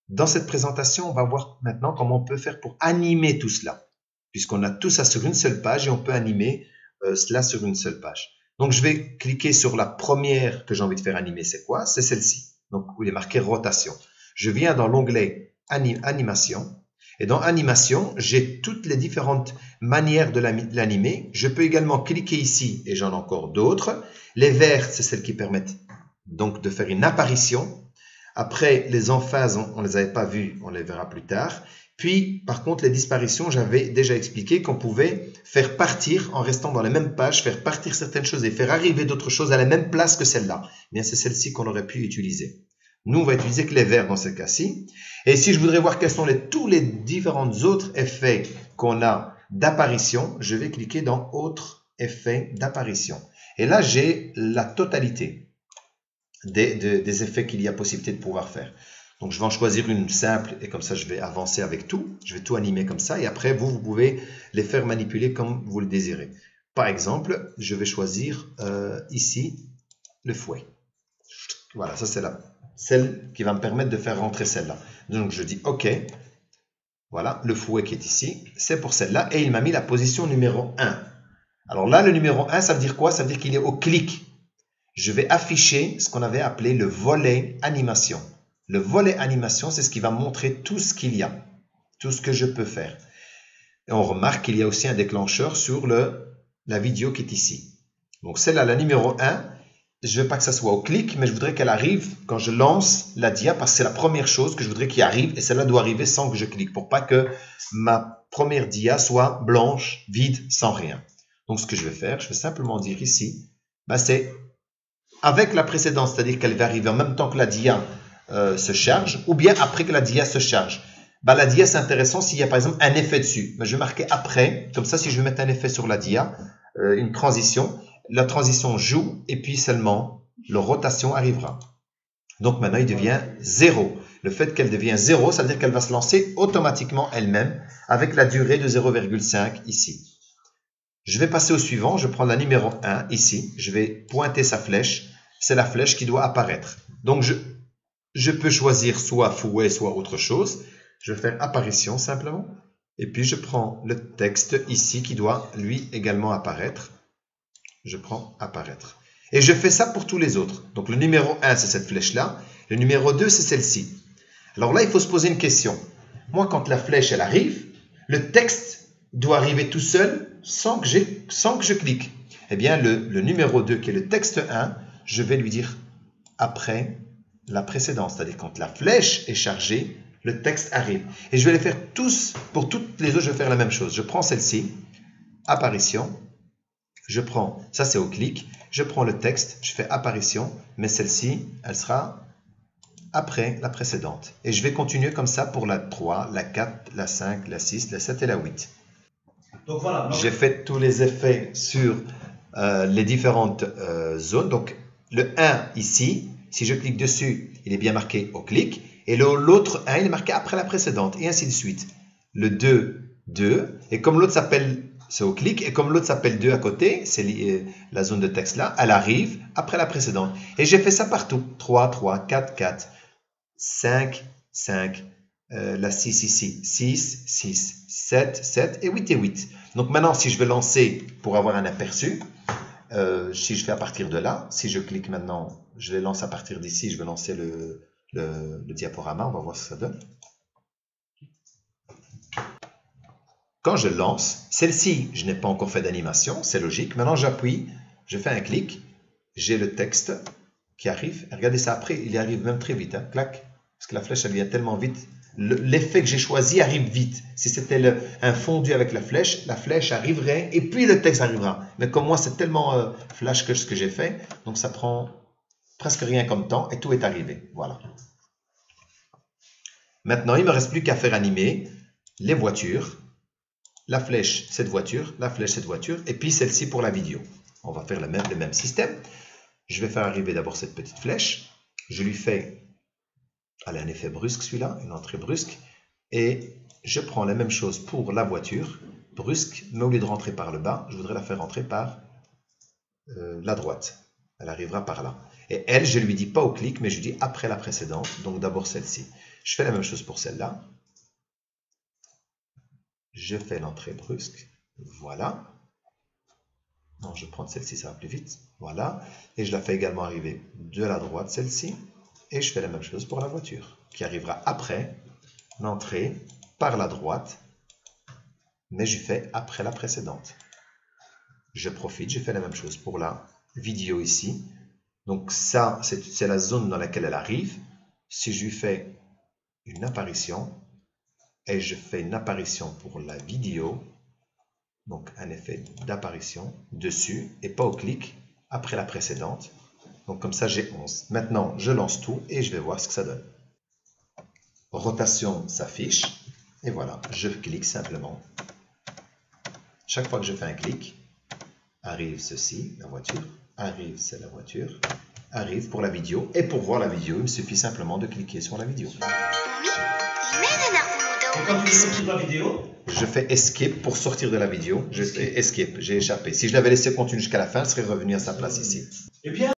Dans cette présentation, on va voir maintenant comment on peut faire pour animer tout cela, puisqu'on a tout ça sur une seule page et on peut animer cela sur une seule page. Donc, je vais cliquer sur la première que j'ai envie de faire animer. C'est quoi? C'est celle-ci. Donc, où il est marqué rotation. Je viens dans l'onglet animation. Et dans animation, j'ai toutes les différentes manières de l'animer. Je peux également cliquer ici et j'en ai encore d'autres. Les vertes, c'est celles qui permettent donc de faire une apparition. Après, les emphases, on ne les avait pas vues, on les verra plus tard. Puis, par contre, les disparitions, j'avais déjà expliqué qu'on pouvait faire partir, en restant dans la même page, faire partir certaines choses et faire arriver d'autres choses à la même place que celle-là. Bien, c'est celle-ci qu'on aurait pu utiliser. Nous, on va utiliser que les verts dans ce cas-ci. Et si je voudrais voir quels sont tous les différents autres effets qu'on a d'apparition, je vais cliquer dans « Autres effets d'apparition ». Et là, j'ai la totalité des effets qu'il y a possibilité de pouvoir faire. Donc, je vais en choisir une simple et comme ça, je vais avancer avec tout. Je vais tout animer comme ça et après, vous pouvez les faire manipuler comme vous le désirez. Par exemple, je vais choisir ici le fouet. Voilà, ça c'est celle qui va me permettre de faire rentrer celle-là. Donc, je dis OK. Voilà, le fouet qui est ici, c'est pour celle-là et il m'a mis la position numéro 1. Alors là, le numéro 1, ça veut dire quoi? Ça veut dire qu'il est au clic. Je vais afficher ce qu'on avait appelé le volet animation. Le volet animation, c'est ce qui va montrer tout ce qu'il y a, tout ce que je peux faire. Et on remarque qu'il y a aussi un déclencheur sur la vidéo qui est ici. Donc celle-là, la numéro 1, je ne veux pas que ça soit au clic, mais je voudrais qu'elle arrive quand je lance la dia, parce que c'est la première chose que je voudrais qu'il arrive, et celle-là doit arriver sans que je clique, pour pas que ma première dia soit blanche, vide, sans rien. Donc ce que je vais faire, je vais simplement dire ici, c'est avec la précédente, c'est-à-dire qu'elle va arriver en même temps que la dia se charge, ou bien après que la dia se charge. La dia, c'est intéressant s'il y a par exemple un effet dessus. Je vais marquer après, comme ça si je veux mettre un effet sur la dia, une transition, la transition joue et puis seulement la rotation arrivera. Donc maintenant il devient 0. Le fait qu'elle devient 0, ça veut dire qu'elle va se lancer automatiquement elle-même avec la durée de 0,5 ici. Je vais passer au suivant, je prends la numéro 1 ici, je vais pointer sa flèche, c'est la flèche qui doit apparaître. Donc je peux choisir soit fouet, soit autre chose. Je vais faire apparition simplement. Et puis je prends le texte ici qui doit lui également apparaître. Je prends apparaître. Et je fais ça pour tous les autres. Donc le numéro 1, c'est cette flèche-là. Le numéro 2, c'est celle-ci. Alors là, il faut se poser une question. Moi, quand la flèche, elle arrive, le texte doit arriver tout seul sans que je clique. Eh bien, le numéro 2, qui est le texte 1, je vais lui dire après la précédente. C'est-à-dire quand la flèche est chargée, le texte arrive. Et je vais les faire tous, pour toutes les autres, je vais faire la même chose. Je prends celle-ci, apparition. Je prends, ça c'est au clic, je prends le texte, je fais apparition, mais celle-ci, elle sera après la précédente. Et je vais continuer comme ça pour la 3, la 4, la 5, la 6, la 7 et la 8. Donc voilà. J'ai fait tous les effets sur les différentes zones. Donc le 1 ici, si je clique dessus, il est bien marqué au clic. Et l'autre 1, il est marqué après la précédente, et ainsi de suite. Le 2, 2. Et comme l'autre s'appelle, c'est au clic, et comme l'autre s'appelle 2 à côté, c'est la zone de texte là, elle arrive après la précédente. Et j'ai fait ça partout. 3, 3, 4, 4, 5, 5, la 6 ici, 6, 6, 7, 7 et 8 et 8. Donc maintenant, si je veux lancer pour avoir un aperçu, si je fais à partir de là, si je clique maintenant, je les lance à partir d'ici, je vais lancer le diaporama, on va voir ce que ça donne. Quand je lance, celle-ci, je n'ai pas encore fait d'animation, c'est logique. Maintenant, j'appuie, je fais un clic, j'ai le texte qui arrive. Regardez ça après, il arrive même très vite, hein, clac, parce que la flèche, elle vient tellement vite. L'effet que j'ai choisi arrive vite. Si c'était un fondu avec la flèche arriverait et puis le texte arrivera. Mais comme moi, c'est tellement flash que ce que j'ai fait, donc ça prend presque rien comme temps et tout est arrivé. Voilà. Maintenant, il ne me reste plus qu'à faire animer les voitures. La flèche, cette voiture, la flèche, cette voiture, et puis celle-ci pour la vidéo. On va faire le même système. Je vais faire arriver d'abord cette petite flèche. Je lui fais, allez, un effet brusque celui-là, une entrée brusque. Et je prends la même chose pour la voiture, brusque, mais au lieu de rentrer par le bas, je voudrais la faire rentrer par la droite. Elle arrivera par là. Et elle, je lui dis pas au clic, mais je lui dis après la précédente. Donc d'abord celle-ci. Je fais la même chose pour celle-là. Je fais l'entrée brusque. Voilà. Non, je prends celle-ci, ça va plus vite. Voilà. Et je la fais également arriver de la droite, celle-ci. Et je fais la même chose pour la voiture, qui arrivera après l'entrée par la droite, mais je fais après la précédente. Je profite, je fais la même chose pour la vidéo ici. Donc ça, c'est la zone dans laquelle elle arrive. Si je lui fais une apparition, et je fais une apparition pour la vidéo, donc un effet d'apparition dessus, et pas au clic, après la précédente. Donc comme ça, j'ai 11. Maintenant, je lance tout et je vais voir ce que ça donne. Rotation s'affiche, et voilà, je clique simplement. Chaque fois que je fais un clic, arrive ceci, la voiture, arrive c'est la voiture, arrive pour la vidéo, et pour voir la vidéo, il me suffit simplement de cliquer sur la vidéo. Et quand tu veux sortir de la vidéo, je fais Escape pour sortir de la vidéo, je fais Escape, j'ai échappé. Si je l'avais laissé continuer jusqu'à la fin, elle serait revenue à sa place ici. eh bien,